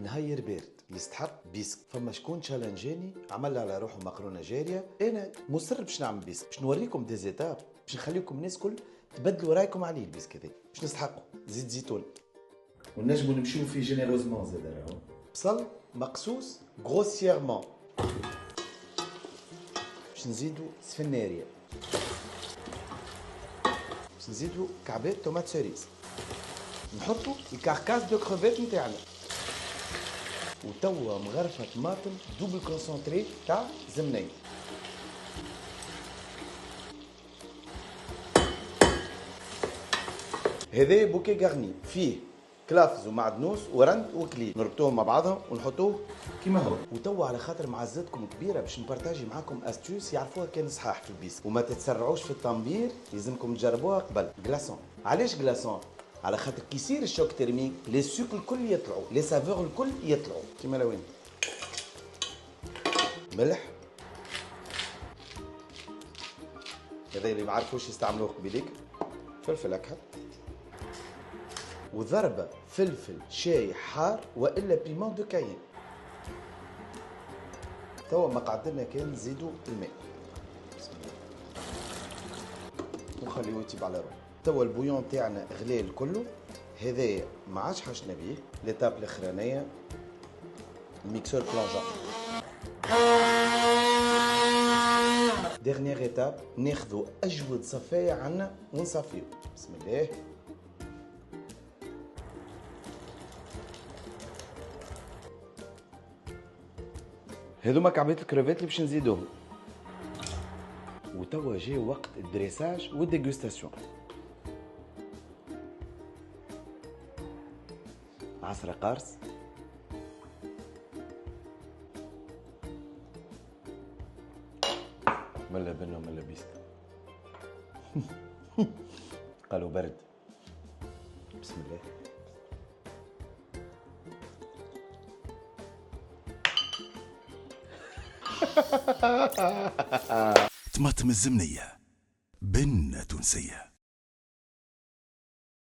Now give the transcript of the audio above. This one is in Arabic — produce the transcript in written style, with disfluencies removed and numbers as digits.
النهاير بارد يستحق بيسك. فما شكون تشالنجاني عمل على روحه مقرونه جاريه، انا مصر باش نعمل بيسك، باش نوريكم دي زيتاب، باش نخليكم الناس كل تبدلوا رايكم عليه. البيسك هذا باش نستحقوا زيت زيتون، ونجموا نمشيو فيه جينيروزمون زاد. راهو بصل مقصوص غروسييرمون، باش نزيدوا سفناريه، باش نزيدوا كعبات طوماط سيريز، نحطوا الكاركاس دو كروفيت نتاعنا، وتوا مغرفه طماطم دوبل كونسونتري تاع زمنيه. هذا بوكي غارني فيه كلافز ومعدنوس ورند وكلي، نربطوهم مع بعضهم ونحطوه كيما هو. وتوا على خاطر معزتكم كبيره باش نبارطاجي معاكم استوس يعرفوها كان صحاح في البيس، وما تتسرعوش في التنبير، لازمكم تجربوها قبل. جلاسون. علاش جلاسون؟ على خاطر كي يصير الشوك تيرميك لي سوك الكل يطلعوا، لي سافور الكل يطلعوا كيما لوين. ملح، هذا اللي ما عرفوش يستعملوه قبيليك. فلفل اكحل، وضربة فلفل شاي حار والا بيمون دو كاين. توا مقعدنا كان نزيدو الماء، بسم الله، ونخليوه يطيب على روحه. توا البويون تاعنا غلال كله، هذايا ما عادش حاجنا بيه. ليتاب الاخرانيه الميكسور بلونجون. ديرنيير ايتاب ناخذوا اجود صفايه عنا ونصفيو. بسم الله. هذوما كعبات الكروفيت اللي باش نزيدوهم. وتوا جا وقت الدريساج والديغوستاسيون. عصرة قارص، ملا بنو ملا بيست. قالوا برد. بسم الله. طماطم الزمنية بنة تونسية.